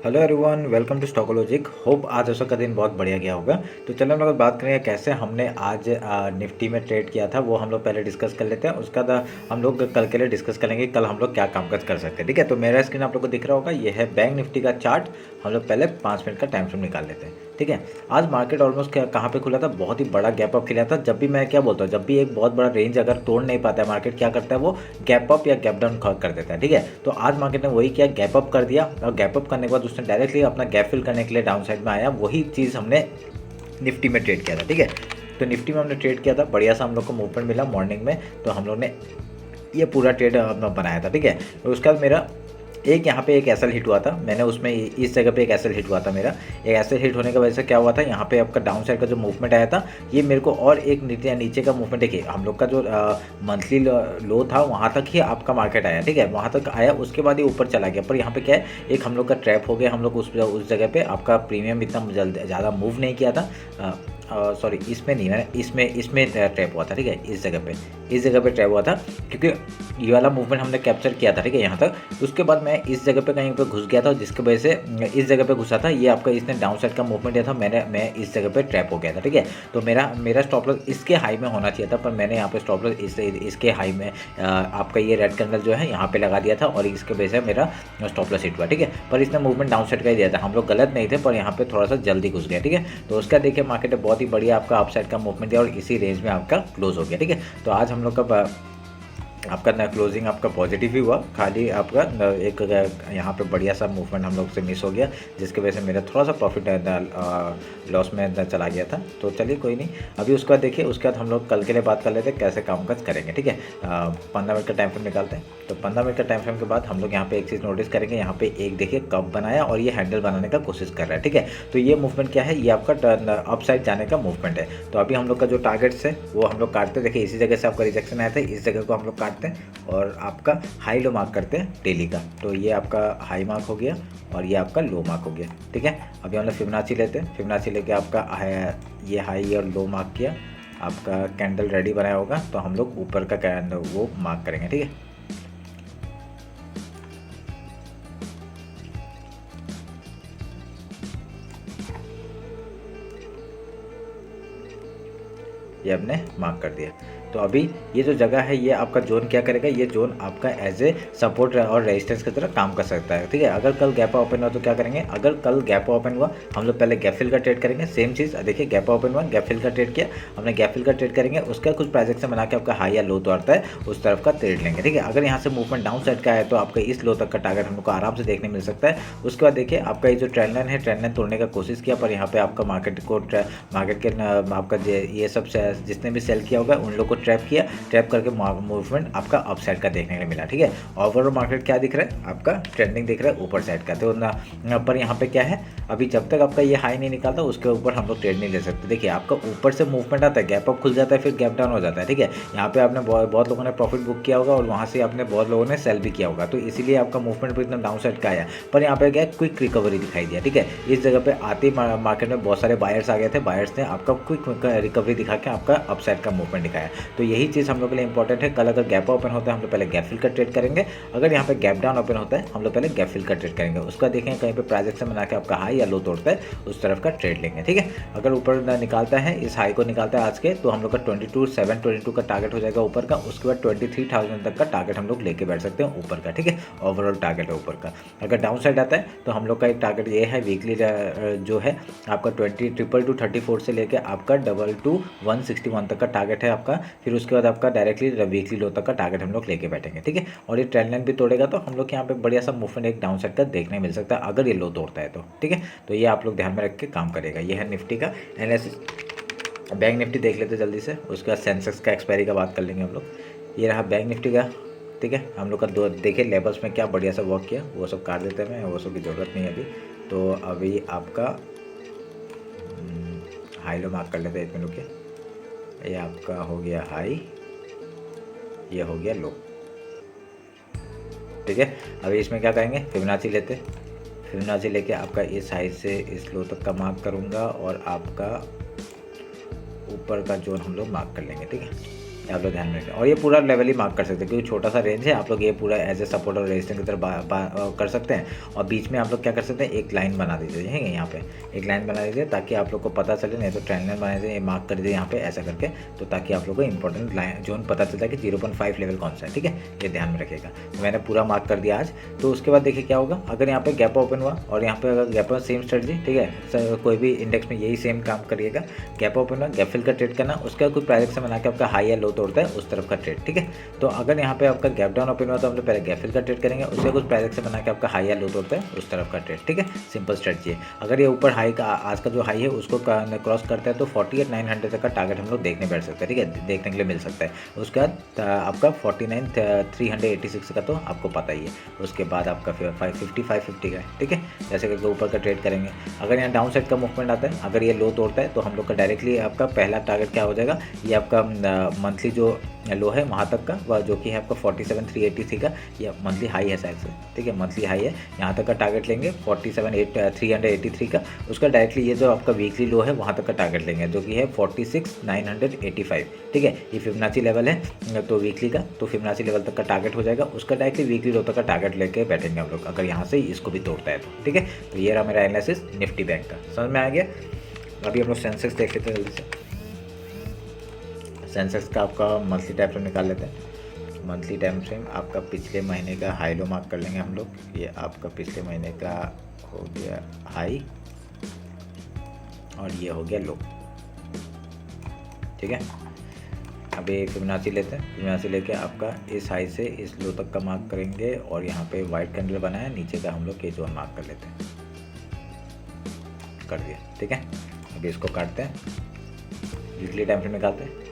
Hello everyone, welcome to Stockologic. Hope आज ऐसा का दिन बहुत बढ़िया गया होगा। तो चलो हम लोग बात करेंगे कैसे हमने आज निफ्टी में ट्रेड किया था, वो हम लोग पहले डिस्कस कर लेते हैं। उसका हम लोग कल के लिए डिस्कस करेंगे कल हम लोग क्या कामकाज कर सकते हैं। ठीक है, तो मेरा स्क्रीन आप लोग को दिख रहा होगा, ये है बैंक निफ्टी का चार्ट। हम लोग पहले 5 मिनट का टाइम फ्रेम निकाल लेते हैं। ठीक है, आज मार्केट ऑलमोस्ट कहाँ पे खुला था, बहुत ही बड़ा गैप अप खिला था। जब भी मैं क्या बोलता हूँ, जब भी एक बहुत बड़ा रेंज अगर तोड़ नहीं पाता है मार्केट, क्या करता है वो गैप अप या गैप डाउन कर देता है। ठीक है, तो आज मार्केट ने वही किया, गैप अप कर दिया और गैप अप करने के बाद उसने डायरेक्टली अपना गैप फिल करने के लिए डाउन साइड में आया। वही चीज़ हमने निफ्टी में ट्रेड किया था। ठीक है, तो निफ्टी में हमने ट्रेड किया था, बढ़िया सा हम लोग को मूवमेंट मिला मॉर्निंग में, तो हम लोग ने ये पूरा ट्रेड अपना बनाया था। ठीक है, तो उसके बाद मेरा एक यहाँ पे एक एसएल हिट हुआ था, मैंने उसमें इस जगह पे एक एसएल हिट हुआ था मेरा। एक एसएल हिट होने की वजह से क्या हुआ था, यहाँ पे आपका डाउन साइड का जो मूवमेंट आया था, ये मेरे को और एक नीचे का मूवमेंट, देखिए हम लोग का जो मंथली लो था वहाँ तक ही आपका मार्केट आया। ठीक है, वहाँ तक आया, उसके बाद ये ऊपर चला गया। पर यहाँ पे क्या है, एक हम लोग का ट्रैप हो गया। हम लोग उस जगह पे आपका प्रीमियम इतना ज़्यादा मूव नहीं किया था। सॉरी, इसमें नहीं, मैंने इसमें ट्रैप हुआ था। ठीक है, इस जगह पे ट्रैप हुआ था, क्योंकि ये वाला मूवमेंट हमने कैप्चर किया था। ठीक है, यहाँ तक। उसके बाद मैं इस जगह पे कहीं पे घुस गया था, जिसकी वजह से इस जगह पे घुसा था। ये आपका इसने डाउन साइड का मूवमेंट दिया था, मैं इस जगह पे ट्रैप हो गया था। ठीक है, तो मेरा स्टॉप लॉस इसके हाई में होना चाहिए था, पर मैंने यहाँ पे स्टॉप लॉस इसके हाई में आपका ये रेड कैंडल जो है यहाँ पे लगा दिया था, और इसके वजह से मेरा स्टॉप लॉस हिट हुआ। ठीक है, पर इसने मूवमेंट डाउन साइड का ही दिया था, हम लोग गलत नहीं थे, पर यहाँ पे थोड़ा सा जल्दी घुस गया। ठीक है, तो उसका देखिए मार्केट ने बहुत ही बढ़िया आपका अपसाइड का मूवमेंट दिया और इसी रेंज में आपका क्लोज हो गया। ठीक है, तो आज हम लोग का आपका ना क्लोजिंग आपका पॉजिटिव ही हुआ, खाली आपका एक यहाँ पे बढ़िया सा मूवमेंट हम लोग से मिस हो गया, जिसकी वजह से मेरा थोड़ा सा प्रॉफिट लॉस में चला गया था। तो चलिए कोई नहीं, अभी उसके बाद देखिए, उसके बाद हम लोग कल के लिए बात कर लेते हैं कैसे कामकाज करेंगे। ठीक है, 15 मिनट का टाइम फ्रेम निकालते हैं। तो 15 मिनट का टाइम फ्रेम के बाद हम लोग यहाँ पे एक चीज़ नोटिस करेंगे, यहाँ पे एक देखिए कप बनाया और ये हैंडल बनाने का कोशिश कर रहा है। ठीक है, तो ये मूवमेंट क्या है, ये आपका अप साइड जाने का मूवमेंट है। तो अभी हम लोग का जो टारगेट्स है वो हम लोग काटते हैं। देखिए इसी जगह से आपका रिजेक्शन आया था, इस जगह को हम लोग काटते हैं और आपका हाई लो मार्क करते हैं डेली का। तो ये आपका हाई मार्क हो गया और ये आपका लो मार्क हो गया। ठीक है, अभी हम लोग फिबोनाची लेते हैं। फिबोनाची लेके आपका ये हाई और लो मार्क किया, आपका कैंडल रेडी बनाया होगा, तो हम लोग ऊपर का कैंडल वो मार्क करेंगे। ठीक है, ये हमने मार्क कर दिया। तो अभी ये जो जगह है, ये आपका जोन क्या करेगा, ये जोन आपका एज ए सपोर्ट और रेजिस्टेंस की तरह काम कर सकता है। ठीक है, अगर कल गैप ओपन हुआ तो क्या करेंगे, अगर कल गैप ओपन हुआ हम लोग पहले गैप फिल का ट्रेड करेंगे। सेम चीज़ देखिए, गैप ओपन हुआ, गैप फिल का ट्रेड किया हमने, गैप फिल का ट्रेड करेंगे, उसका कुछ प्राइजेक्शन बना के आपका हाई या लो तोड़ता है उस तरफ का ट्रेड लेंगे। ठीक है, अगर यहाँ से मूवमेंट डाउन साइड का है तो आपका इस लो तक का टारगेट हमको आराम से देखने मिल सकता है। उसके बाद देखिए आपका ये जो ट्रेंड लाइन है, ट्रेंड लाइन तोड़ने का कोशिश किया, पर यहाँ पे आपका मार्केट के आपका ये सब जिसने भी सेल किया होगा उन लोग को ट्रैप किया, ट्रैप करके मूवमेंट आपका अप साइड का देखने के लिए मिला। ठीक है, ओवरऑल मार्केट क्या दिख रहा है, आपका ट्रेंडिंग दिख रहा है ऊपर साइड का। तो पर यहाँ पे क्या है, अभी जब तक आपका ये हाई नहीं निकालता उसके ऊपर हम लोग ट्रेड नहीं ले सकते। देखिए आपका ऊपर से मूवमेंट आता है, गैप अप खुल जाता है, फिर गैप डाउन हो जाता है। ठीक है, यहाँ पे आपने बहुत लोगों ने प्रॉफिट बुक किया होगा और वहाँ से आपने बहुत लोगों ने सेल भी किया होगा, तो इसीलिए आपका मूवमेंट भी इतना डाउन साइड का आया। पर यहाँ पे क्या है, क्विक रिकवरी दिखाई दिया। ठीक है, इस जगह पे आते मार्केट में बहुत सारे बायर्स आ गए थे, बायर्स ने आपका क्विक रिकवरी दिखा के आपका अप साइड का मूवमेंट दिखाया। तो यही चीज़ हम लोग के लिए इंपॉर्टेंट है। कल अगर गैप ओपन होता है हम लोग पहले गैप फिल का ट्रेड करेंगे, अगर यहाँ पे गैप डाउन ओपन होता है हम लोग पहले गैप फिल का ट्रेड करेंगे। उसका देखेंगे कहीं पे प्राइजेक्शन बना के आपका हाई या लो तोड़ता है उस तरफ का ट्रेड लेंगे। ठीक है, अगर ऊपर निकालता है, इस हाई को निकालता है आज के, तो हम लोग का 22,722 का टारगेट हो जाएगा ऊपर का। उसके बाद 23,000 तक का टारगेट हम लोग लेके बैठ सकते हैं ऊपर का। ठीक है, ओवरऑल टारगेट है ऊपर का। अगर डाउन साइड आता है तो हम लोग का एक टारगेट ये है, वीकली जो है आपका 22,234 से लेके आपका 22,161 तक का टारगेट है आपका। फिर उसके बाद आपका डायरेक्टली वीकली लो तक का टारगेट हम लोग लेके बैठेंगे। ठीक है, और ये ट्रेंड लाइन भी तोड़ेगा तो हम लोग यहाँ पे बढ़िया सा मूवमेंट एक डाउन साइड का देखने मिल सकता है, अगर ये लो तोड़ता है तो। ठीक है, तो ये आप लोग ध्यान में रख के काम करेगा। ये है निफ्टी का एनालिसिस। बैंक निफ्टी देख लेते जल्दी से, उसके बाद सेंसेक्स का एक्सपायरी का बात कर लेंगे हम लोग। ये रहा बैंक निफ्टी का। ठीक है, हम लोग का दो देखिए लेवल्स में क्या बढ़िया सा वर्क किया, वो सब काट देते हैं, वो सब की ज़रूरत नहीं है अभी। तो अभी आपका हाई लो मार्क कर लेते हैं, 1 मिनट के। ये आपका हो गया हाई, ये हो गया लो। ठीक है, अभी इसमें क्या करेंगे, फिबोनाची लेते, फिबोनाची लेके आपका इस हाई से इस लो तक का मार्क करूँगा और आपका ऊपर का जोन हम लोग मार्क कर लेंगे। ठीक है, ये आप लोग ध्यान में रखें। और ये पूरा लेवल ही मार्क कर सकते हैं क्योंकि छोटा सा रेंज है, आप लोग ये पूरा एज ए सपोर्ट और रेजिस्टेंस की तरह कर सकते हैं। और बीच में आप लोग क्या कर सकते हैं, एक लाइन बना दीजिए है यहाँ पे, एक लाइन बना दीजिए ताकि आप लोग को पता चले, नहीं तो ट्रेंड लाइन बना दीजिए, ये मार्क कर दीजिए यहाँ पे ऐसा करके, तो ताकि आप लोग को इंपॉर्टेंट लाइन जोन पता चलता है कि 0.5 लेवल कौन सा है, ठीक है, ये ध्यान में रखिएगा। तो मैंने पूरा मार्क कर दिया आज। तो उसके बाद देखिए क्या होगा, अगर यहाँ पे गैप ओपन हुआ और यहाँ पे अगर गैप सेम स्ट्रेटजी, ठीक है, कोई भी इंडेक्स में यही सेम काम करिएगा, गैप ओपन हुआ गैप फिल का ट्रेड करना, उसका कोई प्राइस से बना के आपका हाई या लो तोड़ता है उस तरफ का ट्रेड, ठीक है। तो अगर यहाँ पे आपका गैप डाउन ओपन हुआ तो हम लोग पहले गैप फिल का ट्रेड करेंगे, उसका कुछ प्राइस से बना के आपका हाई या लो तोड़ता है उस तरफ का ट्रेड, ठीक है, सिंपल स्ट्रेटजी है। अगर ये ऊपर हाई का आज का जो हाई है उसको क्रॉस करता है तो 48,900 तक का टारगेट हम लोग देखने बैठ सकते हैं, ठीक है, देखने के लिए मिल सकता है। उसके बाद आपका 49,386 का तो आपको पता ही है। उसके बाद आपका 550 का है, ठीक है, जैसे करके ऊपर का ट्रेड करेंगे। अगर यहाँ डाउन साइड का मूवमेंट आता है, अगर ये लो तोड़ता है तो हम लोग का डायरेक्टली आपका पहला टारगेट क्या हो जाएगा, ये आपका मंथली जो लो है वहाँ तक का, वह जो कि है आपका 47,383 का, या मंथली हाई है शायद से, ठीक है, मंथली हाई है, यहाँ तक का टारगेट लेंगे 47,383 का। उसका डायरेक्टली ये जो आपका वीकली लो है वहाँ तक का टारगेट लेंगे जो कि है 46,985, ठीक है, ये फिबोनाची लेवल है तो वीकली का, तो फिबोनाची लेवल तक का टारगेट हो जाएगा, उसका डायरेक्टली वीकली लो तक का टारगेट लेके बैठेंगे हम लोग, अगर यहाँ से इसको भी तोड़ता है तो, ठीक है। तो ये रहा मेरा एनालिसिस निफ्टी बैंक का, समझ में आ गया। अभी हम लोग सेंसेक्स देख लेते हैं जल्दी से। सेंसेक्स का आपका मंथली टाइम फ्रेम निकाल लेते हैं। मंथली टाइम फ्रेम आपका पिछले महीने का हाई लो मार्क कर लेंगे हम लोग। ये आपका पिछले महीने का हो गया हाई और ये हो गया लो, ठीक है। अभी फिबोनाची लेते हैं, फिबोनाची लेके आपका इस हाई से इस लो तक का मार्क करेंगे और यहाँ पे वाइट कैंडल बनाया, नीचे का हम लोग के जोन मार्क कर लेते हैं, कर दिया, ठीक है। अभी इसको काटते हैं, वीकली टाइम फ्रेम निकालते हैं।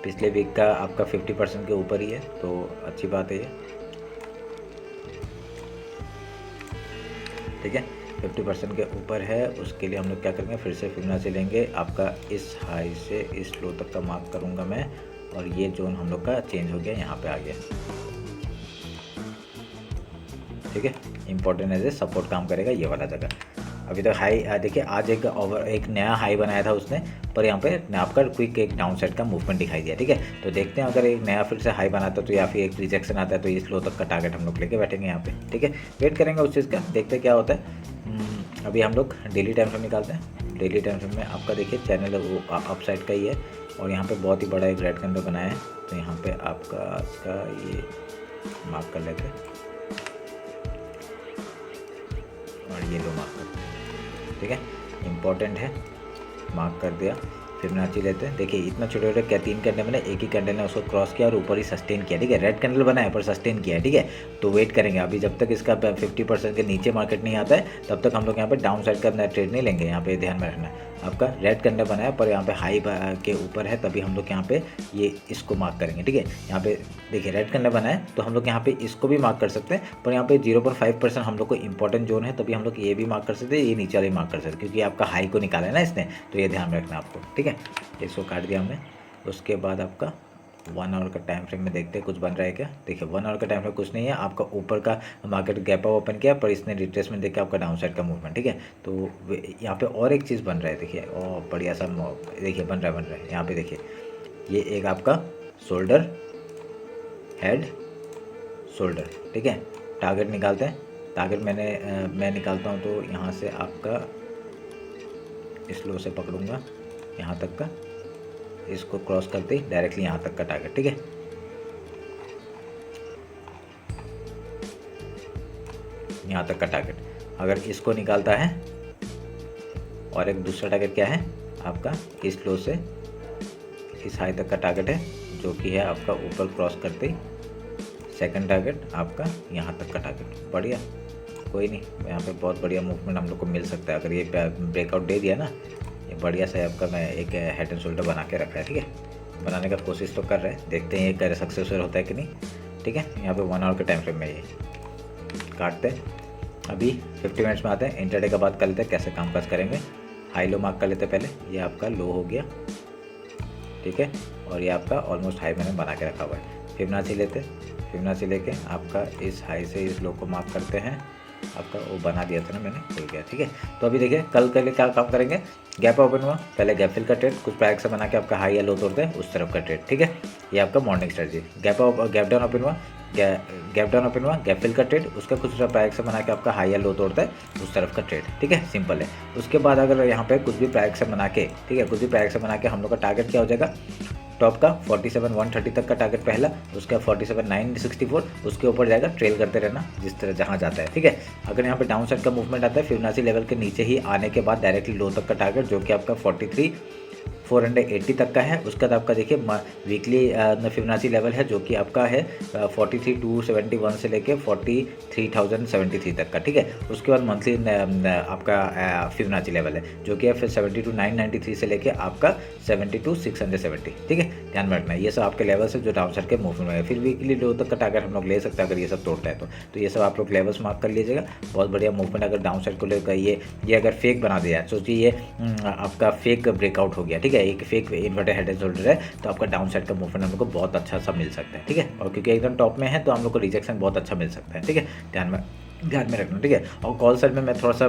पिछले वीक का आपका 50% के ऊपर ही है तो अच्छी बात है ये, ठीक है, 50% के ऊपर है। उसके लिए हम लोग क्या करेंगे, फिर से फिबोनाची लेंगे, आपका इस हाई से इस लो तक का मार्क करूंगा मैं, और ये जोन हम लोग का चेंज हो गया, यहाँ पे आ गया, ठीक है, इंपॉर्टेंट है, सपोर्ट काम करेगा ये वाला जगह। अभी तक हाई देखिए, आज एक नया हाई बनाया था उसने, पर यहाँ पे आपका क्विक एक डाउन साइड का मूवमेंट दिखाई दिया, ठीक है। तो देखते हैं अगर एक नया फिर से हाई बनाता है तो, या फिर एक रिजेक्शन आता है तो इस लो तक का टारगेट हम लोग लेके बैठेंगे यहाँ पे, ठीक है, वेट करेंगे उस चीज़ का, देखते हैं क्या होता है। अभी हम लोग डेली टाइम फ्रेम निकालते हैं। डेली टाइम फ्रेम में आपका देखिए चैनल वो अप साइड का ही है और यहाँ पे बहुत ही बड़ा एक रेड कैंडल बनाया है, तो यहाँ पे आपका आज का ये मार्क कर लेते हैं और ये लो मार्क करते हैं, ठीक है, इम्पॉर्टेंट है, मार्क कर दिया। फिबोनाची लेते हैं, देखिए इतना छोटे छोटे क्या 3 कैंडल मैंने, एक ही कैंडल ने उसको क्रॉस किया और ऊपर ही सस्टेन किया, ठीक है, रेड कैंडल बनाया पर सस्टेन किया है, ठीक है। तो वेट करेंगे, अभी जब तक इसका 50% के नीचे मार्केट नहीं आता है तब तक हम लोग यहाँ पे डाउन साइड का ट्रेड नहीं लेंगे, यहाँ पे ध्यान में रखना है। आपका रेड कैंडल बनाया पर यहाँ पे हाई के ऊपर है, तभी हम लोग यहाँ पे ये इसको मार्क करेंगे, ठीक है। यहाँ पे देखिए रेड कैंडल बनाया तो हम लोग यहाँ पे इसको भी मार्क कर सकते हैं, पर यहाँ पे 0.5% हम लोग को इंपॉर्टेंट जोन है, तभी हम लोग ये भी मार्क कर सकते हैं, ये नीचे वाले मार्क कर सकते हैं, क्योंकि आपका हाई को निकाला है ना इसने, तो ये ध्यान में रखना आपको, ठीक है। इसको काट दिया हमने। उसके बाद आपका 1 आवर का टाइम फ्रेम में देखते हैं कुछ बन रहा है क्या। देखिए 1 आवर का टाइम फ्रेम कुछ नहीं है, आपका ऊपर का मार्केट गैप अप ओपन किया पर इसने रिट्रेसमेंट देके आपका डाउन साइड का मूवमेंट, ठीक है। तो यहाँ पे और एक चीज़ बन रहा है, देखिए और बढ़िया सा देखिए बन रहा है यहाँ पे, देखिए ये एक आपका शोल्डर हेड शोल्डर, ठीक है। टारगेट निकालते हैं, टारगेट मैं निकालता हूँ तो यहाँ से आपका इस लो से पकड़ूंगा यहाँ तक का, इसको क्रॉस करते ही डायरेक्टली यहाँ तक का टारगेट, ठीक है। यहाँ तक का टारगेट अगर इसको निकालता है, और एक दूसरा टारगेट क्या है आपका, इस लो से इस हाई तक का टारगेट है जो कि है आपका ऊपर क्रॉस करते ही सेकंड टारगेट आपका यहाँ तक का टारगेट। बढ़िया, कोई नहीं, यहाँ पे बहुत बढ़िया मूवमेंट हम लोग को मिल सकता है अगर ये ब्रेकआउट दे दिया ना, ये बढ़िया से आपका मैं एक हेड एंड शोल्डर बना के रखा है, ठीक है, बनाने का कोशिश तो कर रहे हैं, देखते हैं ये सक्सेसफुल होता है कि नहीं, ठीक है। यहाँ पे 1 आवर के टाइम फ्रेम में ये काटते हैं। अभी 50 मिनट्स में आते हैं, इंटरडे का बात कर लेते हैं कैसे कामकाज करेंगे। हाई लो मार्क कर लेते हैं पहले, ये आपका लो हो गया, ठीक है, और ये आपका ऑलमोस्ट हाई मैंने बना के रखा हुआ है। फिबोनाची लेते हैं, फिबोनाची लेके आपका इस हाई से इस लो को मार्क करते हैं आपका वो बना दिया था ना मैंने, हो गया। ठीक है, तो अभी देखिए कल के लिए क्या काम करेंगे। गैप ओपन हुआ, पहले गैप फिल का ट्रेड, कुछ प्राइस से बना के आपका हाई या लो तोड़ते हैं उस तरफ का ट्रेड। ठीक है, ये आपका morning strategy. Gap down open हुआ, गैप डाउन ओपन हुआ, गैप फिल का ट्रेड, उसका कुछ प्राइस से बना के आपका हाई या लो तोड़ता है उस तरफ का ट्रेड। ठीक है, सिंपल है। उसके बाद अगर यहाँ पे कुछ भी प्राइस से बना के, ठीक है, कुछ भी प्राइस से बना के हम लोग का टारगेट क्या हो जाएगा, टॉप का 47,130 तक का टारगेट पहला, उसका 47,964, उसके ऊपर जाएगा, ट्रेल करते रहना जिस तरह जहाँ जाता है। ठीक है, अगर यहाँ पे डाउन साइड का मूवमेंट आता है फिबोनाची लेवल के नीचे ही आने के बाद डायरेक्टली लो तक का टारगेट जो कि आपका 43,480 तक का है। उसके बाद आपका देखिए वीकली फिबोनाची लेवल है जो कि आपका है 43,271 से लेके 43,073 तक का। ठीक है, उसके बाद मंथली आपका फिबोनाची लेवल है जो कि है फिर 72,993 से लेके आपका 72,670। ठीक है, ध्यान में रखना है। ये सब आपके लेवल्स है जो डाउन साइड के मूवमेंट में है। फिर वीकली लो तक का टारगेट हम लोग ले सकते हैं अगर ये सब तोड़ता है तो ये सब आप लोग लेवल्स मार्क कर लीजिएगा। बहुत बढ़िया मूवमेंट अगर डाउन साइड को लेकर ये अगर फेक बना दिया सोचिए ये आपका फेक ब्रेकआउट हो गया। ठीक है, एक fake inverted head and shoulder है तो आपका डाउन साइड का मूवमेंट हम लोग को बहुत अच्छा सा मिल सकता है। ठीक है, और क्योंकि एकदम टॉप में है तो हम लोग को रिजेक्शन बहुत अच्छा मिल सकता है। ठीक है, ध्यान में रखना। ठीक है, और कॉल साइड में मैं थोड़ा सा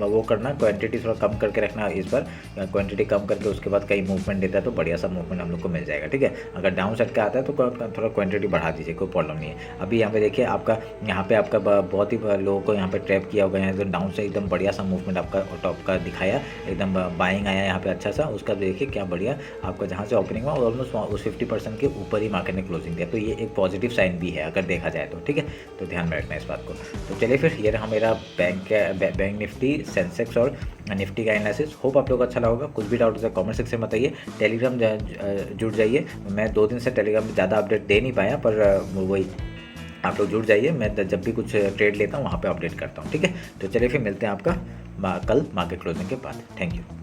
वो करना, क्वांटिटी थोड़ा कम करके रखना इस बार, क्वांटिटी कम करके उसके बाद कई मूवमेंट देता है तो बढ़िया सा मूवमेंट हम लोग को मिल जाएगा। ठीक है, अगर डाउन साइड का आता है तो थोड़ा क्वांटिटी बढ़ा दीजिए, कोई प्रॉब्लम नहीं है। अभी यहाँ पे देखिए आपका यहाँ पे आपका बहुत ही लोगों को यहाँ पे ट्रैप किया होगा, यहाँ डाउन से एकदम बढ़िया सा मूवमेंट आपका टॉप का दिखाया, एकदम बाइंग आया यहाँ पे अच्छा सा। उसका देखिए क्या बढ़िया आपका जहाँ से ओपनिंग हुआ ऑलमोस्ट उस 50% के ऊपर ही मार्केट ने क्लोजिंग दिया, तो ये एक पॉजिटिव साइन भी है अगर देखा जाए तो। ठीक है, तो ध्यान में रखना इस बात को। तो चलिए फिर ये रहा मेरा बैंक निफ्टी, सेंसेक्स और निफ्टी का एनालिसिस। होप आप लोग अच्छा लगा होगा। कुछ भी डाउट है कमेंट सेक्शन में बताइए। टेलीग्राम जुड़ जाइए। मैं 2 दिन से टेलीग्राम में ज़्यादा अपडेट दे नहीं पाया पर वही आप लोग जुड़ जाइए। मैं जब भी कुछ ट्रेड लेता हूँ वहाँ पे अपडेट करता हूँ। ठीक है, तो चलिए फिर मिलते हैं आपका कल मार्केट क्लोजिंग के बाद। Thank you.